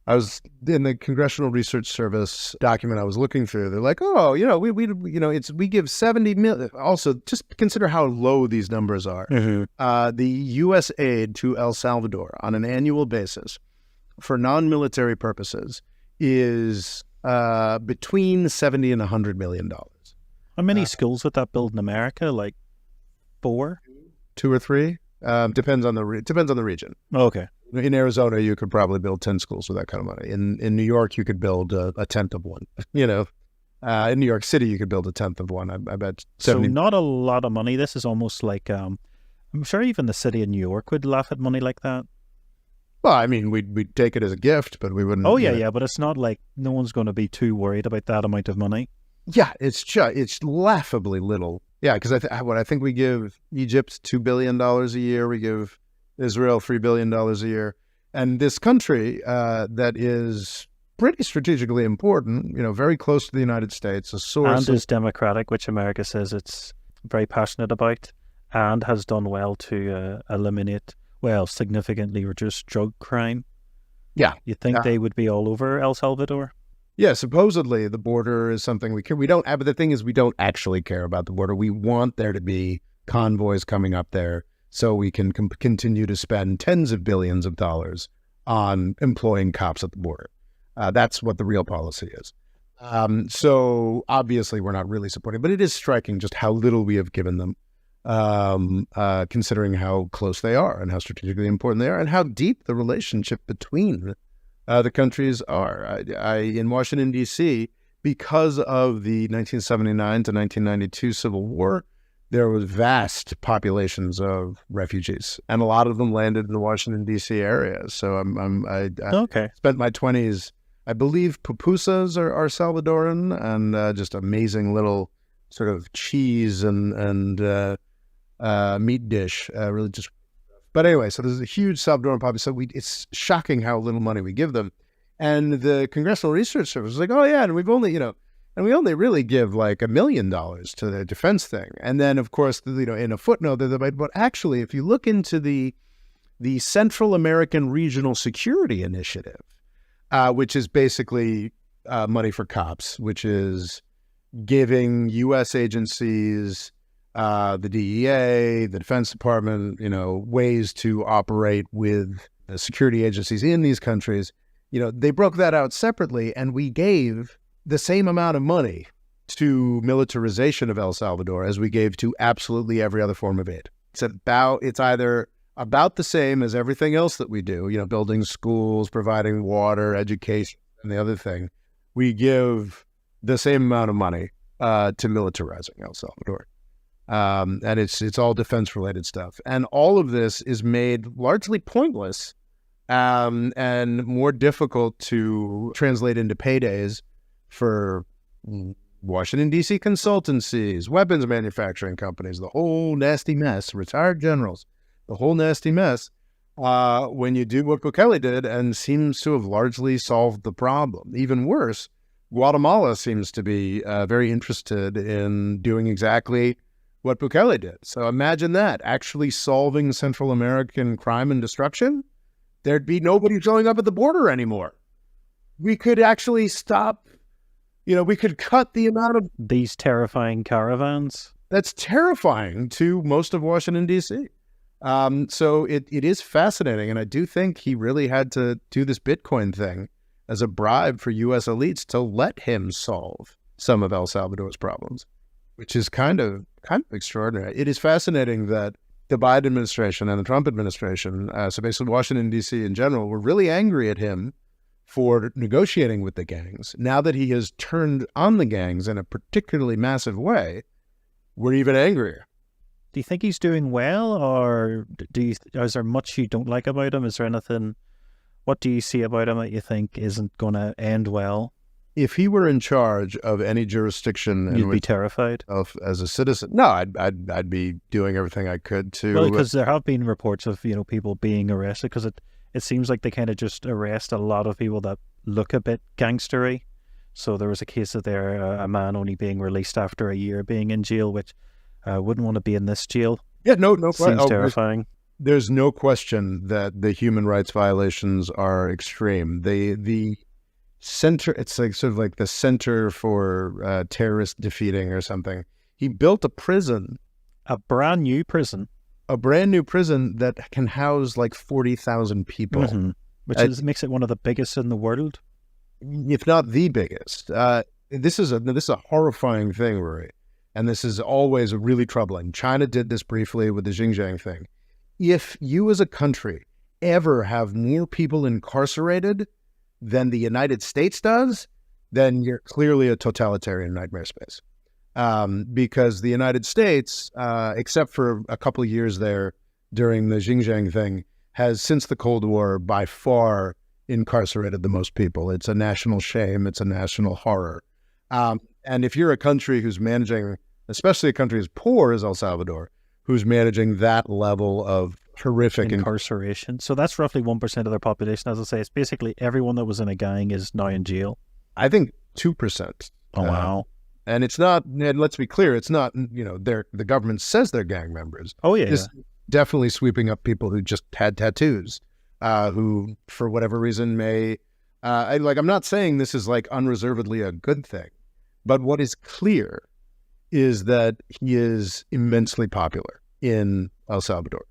I was in the Congressional Research Service document I was looking through. They're like, we give 70 million. Also, just consider how low these numbers are. Mm-hmm. The U.S. aid to El Salvador on an annual basis for non-military purposes is between $70 and $100 million. How many schools would that build in America? Like 4? 2 or 3? Depends on the region. Okay. In Arizona, you could probably build 10 schools with that kind of money. In New York, you could build a tenth of one. In New York City, you could build a tenth of one. I bet 70. So not a lot of money. This is almost like I'm sure even the city of New York would laugh at money like that. Well, I mean, we'd take it as a gift, but we wouldn't. Oh yeah, but it's not like no one's going to be too worried about that amount of money. Yeah, it's laughably little. Yeah, because I think we give Egypt $2 billion a year. We give Israel $3 billion a year. And this country that is pretty strategically important, very close to the United States, a source. And is democratic, which America says it's very passionate about, and has done well to significantly reduce drug crime. Yeah. You'd think they would be all over El Salvador? Yeah, supposedly the border is something we care. We don't, but the thing is, we don't actually care about the border. We want there to be convoys coming up there so we can continue to spend tens of billions of dollars on employing cops at the border. That's what the real policy is. So obviously we're not really supporting, but it is striking just how little we have given them, considering how close they are and how strategically important they are and how deep the relationship between the countries are. In Washington, D.C., because of the 1979 to 1992 Civil War, there was vast populations of refugees, and a lot of them landed in the Washington, D.C. area. So I spent my 20s, I believe pupusas are Salvadoran, and just amazing little sort of cheese and meat dish, really just. But anyway, so there's a huge Salvadoran population. So it's shocking how little money we give them. And the Congressional Research Service was like, oh yeah, and we only really give like $1 million to the defense thing. And then of course, in a footnote, they're like, but actually, if you look into the the Central American Regional Security Initiative, which is basically money for cops, which is giving U.S. agencies, the DEA, the Defense Department, ways to operate with the security agencies in these countries. They broke that out separately, and we gave the same amount of money to militarization of El Salvador as we gave to absolutely every other form of aid. It's either about the same as everything else that we do, building schools, providing water, education, and the other thing. We give the same amount of money to militarizing El Salvador. And it's all defense-related stuff. And all of this is made largely pointless and more difficult to translate into paydays for Washington, D.C. consultancies, weapons manufacturing companies, the whole nasty mess, retired generals, the whole nasty mess, when you do what Bukele did and seems to have largely solved the problem. Even worse, Guatemala seems to be very interested in doing exactly what Bukele did. So imagine that, actually solving Central American crime and destruction. There'd be nobody showing up at the border anymore. We could actually stop, we could cut the amount of... These terrifying caravans. That's terrifying to most of Washington, D.C. So it is fascinating. And I do think he really had to do this Bitcoin thing as a bribe for U.S. elites to let him solve some of El Salvador's problems, which is kind of extraordinary. It is fascinating that the Biden administration and the Trump administration, so basically Washington, D.C. in general, were really angry at him for negotiating with the gangs. Now that he has turned on the gangs in a particularly massive way, we're even angrier. Do you think he's doing well, or is there much you don't like about him? Is there anything, what do you see about him that you think isn't going to end well? If he were in charge of any jurisdiction, you'd be terrified as a citizen. No, I'd be doing everything I could to. Well, because there have been reports of people being arrested, because it seems like they kind of just arrest a lot of people that look a bit gangstery. So there was a case of a man only being released after a year being in jail, which wouldn't want to be in this jail. Yeah, no, seems terrifying. There's no question that the human rights violations are extreme. The center, it's like sort of like the Center for Terrorist Defeating or something. He built a prison. A brand new prison. A brand new prison that can house like 40,000 people. Mm-hmm. Which makes it one of the biggest in the world. If not the biggest. This is a horrifying thing, Rory. And this is always really troubling. China did this briefly with the Xinjiang thing. If you as a country ever have more people incarcerated than the United States does, then you're clearly a totalitarian nightmare space. Because the United States, except for a couple of years there during the Xinjiang thing, has since the Cold War by far incarcerated the most people. It's a national shame. It's a national horror. And if you're a country who's managing, especially a country as poor as El Salvador, who's managing that level of horrific incarceration. So that's roughly 1% of their population. As I say, it's basically everyone that was in a gang is now in jail. I think 2%. Oh, wow. And it's not, and let's be clear, it's not, the government says they're gang members. Oh, yeah. It's definitely sweeping up people who just had tattoos, who, for whatever reason, may, I'm not saying this is like unreservedly a good thing, but what is clear is that he is immensely popular in El Salvador,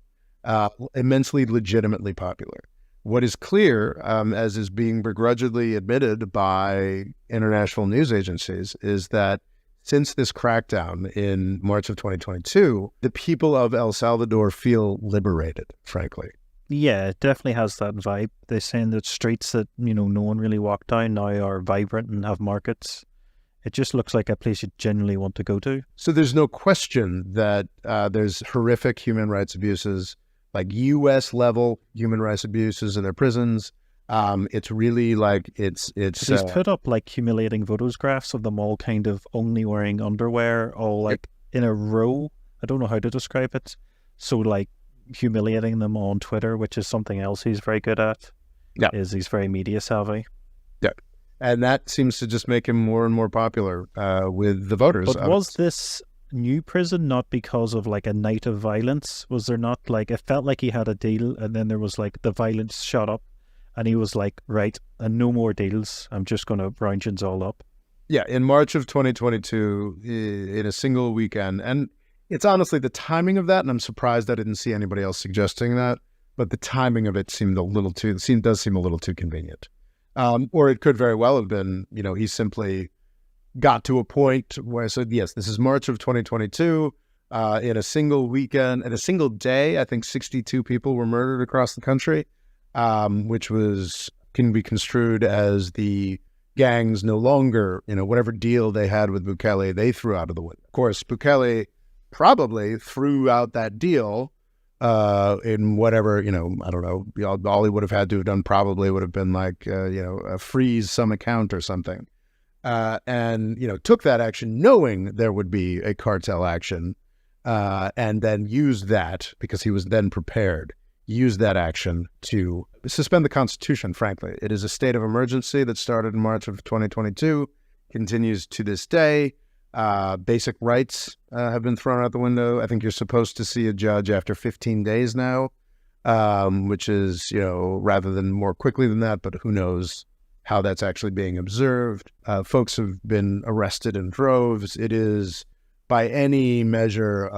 immensely legitimately popular. What is clear, as is being begrudgingly admitted by international news agencies, is that since this crackdown in March of 2022, the people of El Salvador feel liberated, frankly. Yeah, it definitely has that vibe. They're saying that streets that, no one really walked down now are vibrant and have markets. It just looks like a place you genuinely want to go to. So there's no question that there's horrific human rights abuses, like U.S. level human rights abuses in their prisons. It's really like it's. He's put up like humiliating photographs of them all kind of only wearing underwear, all like in a row. I don't know how to describe it. So like humiliating them on Twitter, which is something else he's very good at. Yeah, he's very media savvy. Yeah. And that seems to just make him more and more popular with the voters. But was this new prison, not because of like a night of violence? Was there not like, it felt like he had a deal and then there was like the violence shot up and he was like, right, and no more deals. I'm just going to round yous all up. Yeah, in March of 2022, in a single weekend. And it's honestly the timing of that, and I'm surprised I didn't see anybody else suggesting that, but the timing of it seemed a little too, does seem a little too convenient. Or it could very well have been, he simply got to a point where I said, yes, this is March of 2022. In a single weekend, in a single day, I think 62 people were murdered across the country, which can be construed as the gangs no longer, whatever deal they had with Bukele, they threw out of the window. Of course, Bukele probably threw out that deal in whatever, I don't know, all he would have had to have done probably would have been like, freeze some account or something. And took that action knowing there would be a cartel action, and then used that, because he was then prepared, used that action to suspend the Constitution, frankly. It is a state of emergency that started in March of 2022, continues to this day. Basic rights have been thrown out the window. I think you're supposed to see a judge after 15 days now, which is, rather than more quickly than that, but who knows how that's actually being observed. Folks have been arrested in droves. It is, by any measure,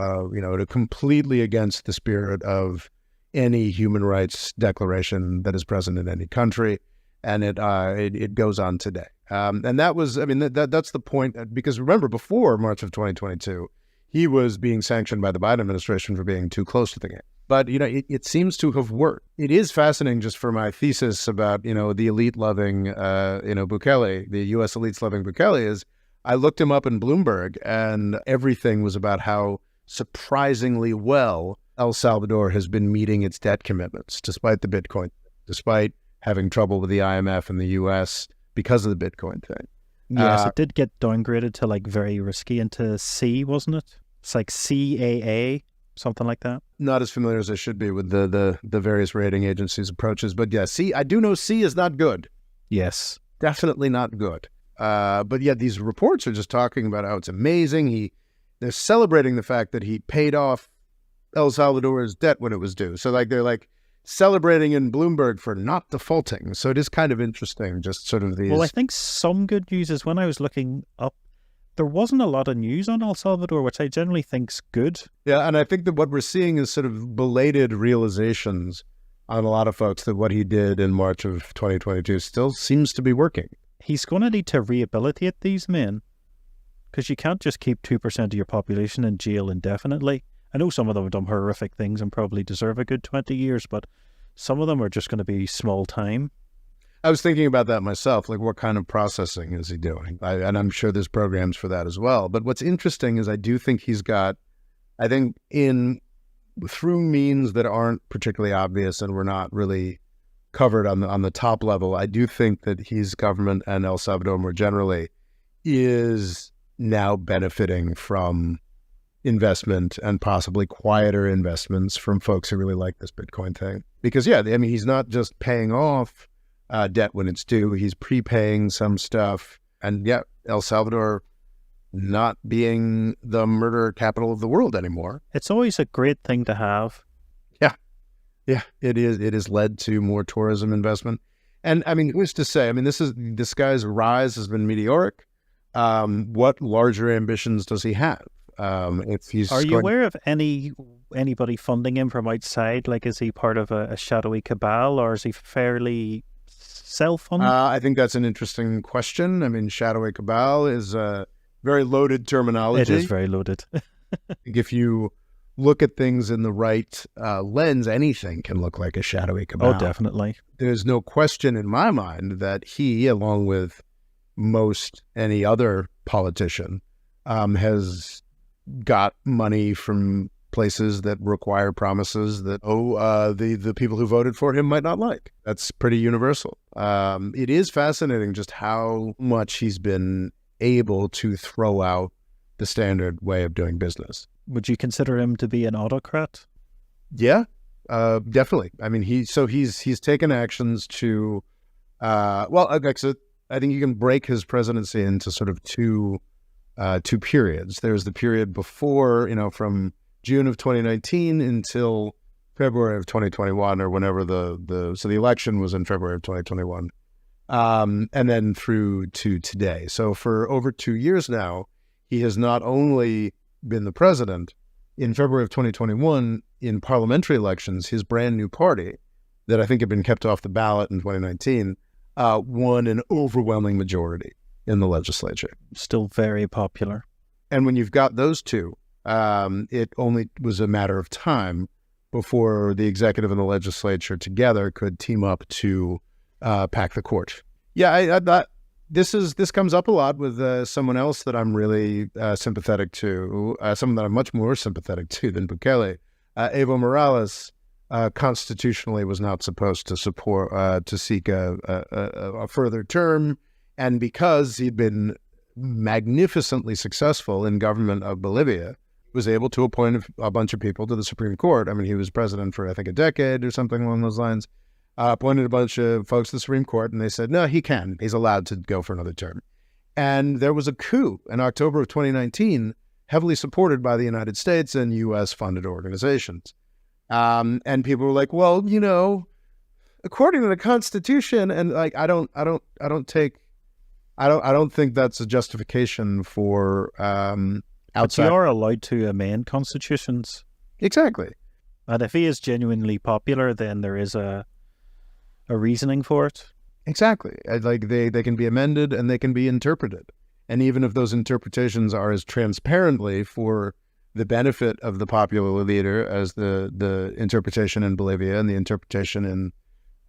completely against the spirit of any human rights declaration that is present in any country, and it goes on today. And that was, that's the point, because remember, before March of 2022, he was being sanctioned by the Biden administration for being too close to the game. But, it seems to have worked. It is fascinating, just for my thesis about, the elite-loving, Bukele, the U.S. elites loving Bukele, is I looked him up in Bloomberg, and everything was about how surprisingly well El Salvador has been meeting its debt commitments, despite the Bitcoin, despite having trouble with the IMF and the U.S. because of the Bitcoin thing. Yes, it did get downgraded to like very risky into C, wasn't it? It's like CAA, something like that. Not as familiar as I should be with the various rating agencies' approaches, but yeah, C, I do know C is not good. Yes. Definitely not good. But yeah, these reports are just talking about how it's amazing. They're celebrating the fact that he paid off El Salvador's debt when it was due. So they're like celebrating in Bloomberg for not defaulting. So it is kind of interesting, just sort of these. Well, I think some good news is when I was looking up, there wasn't a lot of news on El Salvador, which I generally think's good. Yeah, and I think that what we're seeing is sort of belated realizations on a lot of folks that what he did in March of 2022 still seems to be working. He's going to need to rehabilitate these men, because you can't just keep 2% of your population in jail indefinitely. I know some of them have done horrific things and probably deserve a good 20 years, but some of them are just going to be small time. I was thinking about that myself, like what kind of processing is he doing? And I'm sure there's programs for that as well. But what's interesting is I do think he's got, through means that aren't particularly obvious and were not really covered on the top level, I do think that his government and El Salvador more generally is now benefiting from investment, and possibly quieter investments from folks who really like this Bitcoin thing. Because, he's not just paying off debt when it's due, he's prepaying some stuff. And El Salvador not being the murder capital of the world anymore. It's always a great thing to have. Yeah, it is. It has led to more tourism investment. And who's to say, this guy's rise has been meteoric. What larger ambitions does he have? If he's Are you aware of anybody funding him from outside? Like, is he part of a shadowy cabal, or is he fairly self-funded? I think that's an interesting question. Shadowy cabal is a very loaded terminology. It is very loaded. I think if you look at things in the right lens, anything can look like a shadowy cabal. Oh, definitely. There's no question in my mind that he, along with most any other politician, has got money from places that require promises that, the people who voted for him might not like. That's pretty universal. It is fascinating just how much he's been able to throw out the standard way of doing business. Would you consider him to be an autocrat? Yeah, definitely. He's taken actions to, so I think you can break his presidency into sort of two two periods. There's the period before, from June of 2019 until February of 2021, or whenever so the election was in February of 2021, and then through to today. So for over 2 years now, he has not only been the president. In February of 2021, in parliamentary elections, his brand new party, that I think had been kept off the ballot in 2019, won an overwhelming majority in the legislature. Still very popular. And when you've got those two, it only was a matter of time before the executive and the legislature together could team up to pack the court. Yeah, this comes up a lot with someone else that I'm really sympathetic to, someone that I'm much more sympathetic to than Bukele. Evo Morales constitutionally was not supposed to seek a further term, and because he'd been magnificently successful in government of Bolivia, was able to appoint a bunch of people to the Supreme Court. I mean, he was president for, I think, a decade or something along those lines. Appointed a bunch of folks to the Supreme Court, and they said, no, he's allowed to go for another term. And there was a coup in October of 2019, heavily supported by the United States and U.S.-funded organizations. And people were like, well, according to the Constitution, and like, I don't think that's a justification for outside. But you are allowed to amend constitutions. Exactly. And if he is genuinely popular, then there is a reasoning for it. Exactly. Like they can be amended and they can be interpreted. And even if those interpretations are as transparently for the benefit of the popular leader as the interpretation in Bolivia and the interpretation in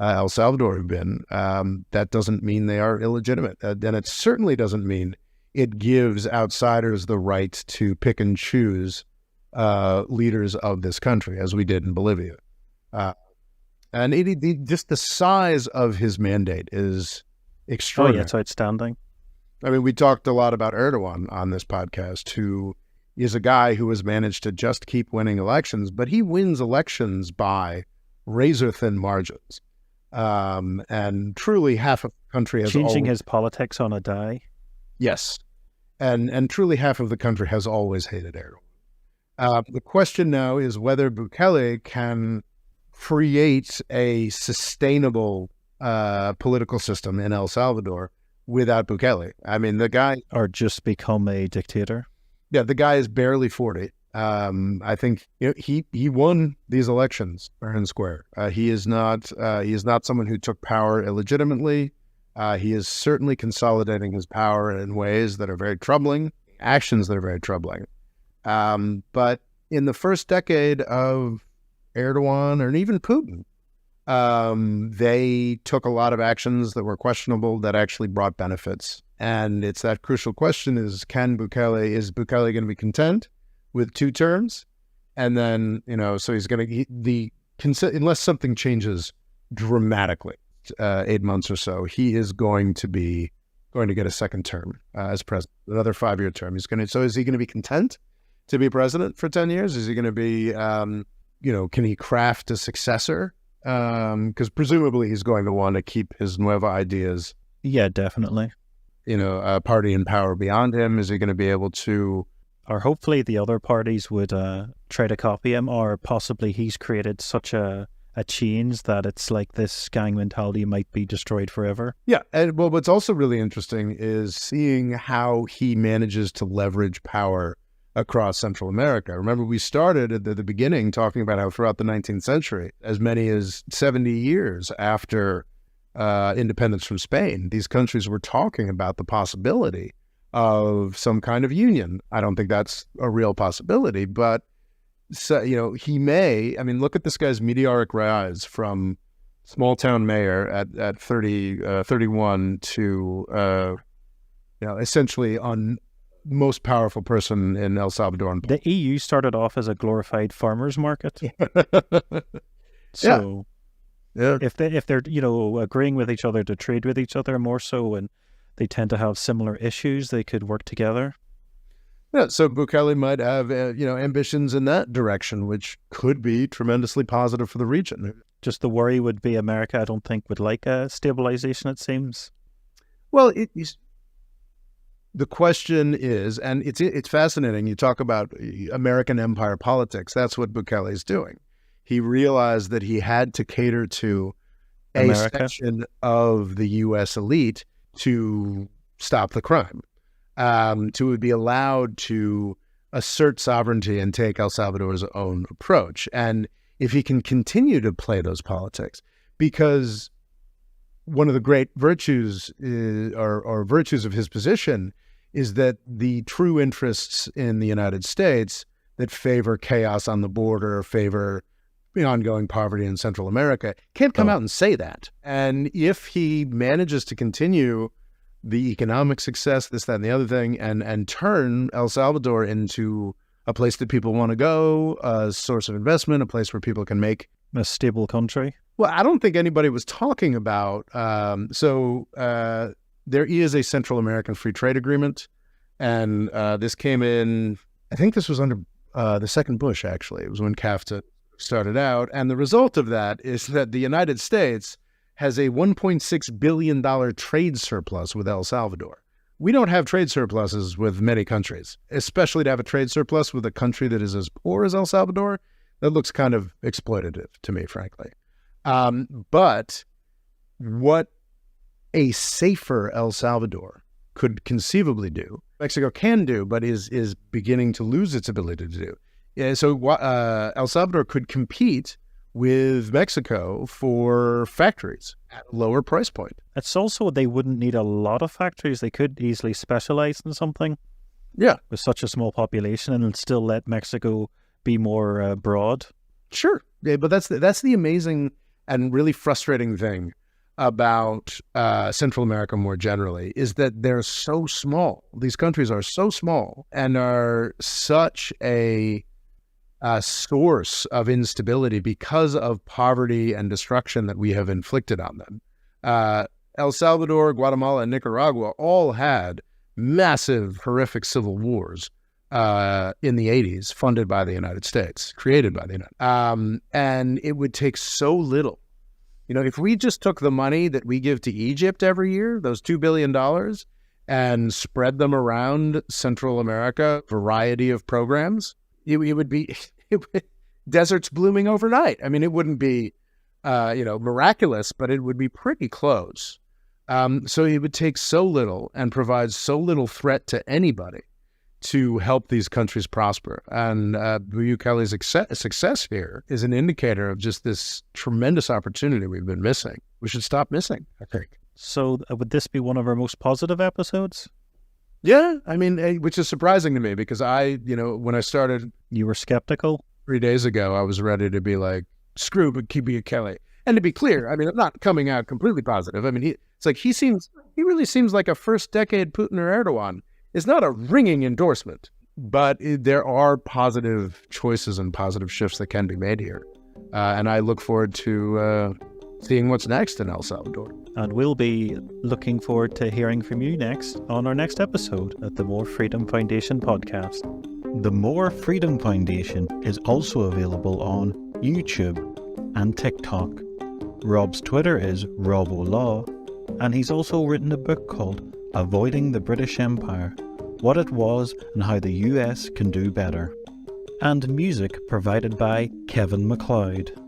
El Salvador have been, that doesn't mean they are illegitimate. And it certainly doesn't mean it gives outsiders the right to pick and choose leaders of this country, as we did in Bolivia. And just the size of his mandate is extraordinary. Oh, yeah, it's outstanding. I mean, we talked a lot about Erdogan on this podcast, who is a guy who has managed to just keep winning elections, but he wins elections by razor-thin margins. And truly half of the country has changing his politics on a dime. Yes. And truly half of the country has always hated Erdogan. The question now is whether Bukele can create a sustainable political system in El Salvador without Bukele. I mean, the guy... Or just become a dictator. Yeah, the guy is barely 40. I think he won these elections fair and square. He is not someone who took power illegitimately. He is certainly consolidating his power in ways that are very troubling, actions that are very troubling. But in the first decade of Erdogan or even Putin, they took a lot of actions that were questionable that actually brought benefits. And it's that crucial question is Bukele going to be content with 2 terms? And then, so he's going to, unless something changes dramatically, 8 months or so, he is going to get a second term as president, another 5-year term. So is he going to be content to be president for 10 years? Is he going to be, can he craft a successor? Because presumably he's going to want to keep his Nueva ideas. Yeah, definitely. A party in power beyond him. Is he going to be able to... Or hopefully the other parties would try to copy him, or possibly he's created such a change that it's like this gang mentality might be destroyed forever. Yeah, and well, what's also really interesting is seeing how he manages to leverage power across Central America. Remember, we started at the beginning talking about how throughout the 19th century, as many as 70 years after independence from Spain, these countries were talking about the possibility of some kind of union. I don't think that's a real possibility, but he may. I mean, look at this guy's meteoric rise from small town mayor at 31 to essentially on most powerful person in El Salvador. The EU started off as a glorified farmers market. So yeah. If they're agreeing with each other to trade with each other more so, and they tend to have similar issues, they could work together. Yeah, so Bukele might have ambitions in that direction, which could be tremendously positive for the region. Just the worry would be America, I don't think, would like a stabilization, it seems. Well, the question is, and it's fascinating, you talk about American empire politics. That's what Bukele is doing. He realized that he had to cater to a America. section of the U.S. elite to stop the crime, to be allowed to assert sovereignty and take El Salvador's own approach. And if he can continue to play those politics, because one of the great virtues or virtues of his position is that the true interests in the United States that favor chaos on the border, favor the ongoing poverty in Central America, can't come out and say that. And if he manages to continue the economic success, this, that, and the other thing, and turn El Salvador into a place that people want to go, a source of investment, a place where people can make a stable country. Well, I don't think anybody was talking about. There is a Central American Free Trade Agreement, and this came in, I think this was under the second Bush, actually. It was when CAFTA started out. And the result of that is that the United States has a $1.6 billion trade surplus with El Salvador. We don't have trade surpluses with many countries, especially to have a trade surplus with a country that is as poor as El Salvador. That looks kind of exploitative to me, frankly. But what a safer El Salvador could conceivably do, Mexico can do, but is beginning to lose its ability to do. Yeah, so El Salvador could compete with Mexico for factories at a lower price point. It's also, they wouldn't need a lot of factories. They could easily specialize in something. Yeah. With such a small population, and still let Mexico be more broad. Sure. Yeah, but that's the amazing and really frustrating thing about Central America more generally, is that they're so small. These countries are so small and are such a source of instability because of poverty and destruction that we have inflicted on them. El Salvador, Guatemala, and Nicaragua all had massive, horrific civil wars in the 80s, funded by the United States, created by the United States. And it would take so little. You know, if we just took the money that we give to Egypt every year, those $2 billion, and spread them around Central America, variety of programs, it would be deserts blooming overnight. I mean, it wouldn't be, miraculous, but it would be pretty close. So it would take so little and provide so little threat to anybody to help these countries prosper. And Bukele's success here is an indicator of just this tremendous opportunity we've been missing. We should stop missing, I think. So would this be one of our most positive episodes? Yeah, I mean, which is surprising to me because when I started... You were skeptical? 3 days ago, I was ready to be like, screw Bukele. And to be clear, I mean, I'm not coming out completely positive. I mean, he really seems like a first decade Putin or Erdogan. It's not a ringing endorsement, but there are positive choices and positive shifts that can be made here. And I look forward to seeing what's next in El Salvador. And we'll be looking forward to hearing from you next on our next episode at the More Freedom Foundation podcast. The More Freedom Foundation is also available on YouTube and TikTok. Rob's Twitter is RobOLaw, and he's also written a book called Avoiding the British Empire, What It Was and How the US Can Do Better. And music provided by Kevin MacLeod.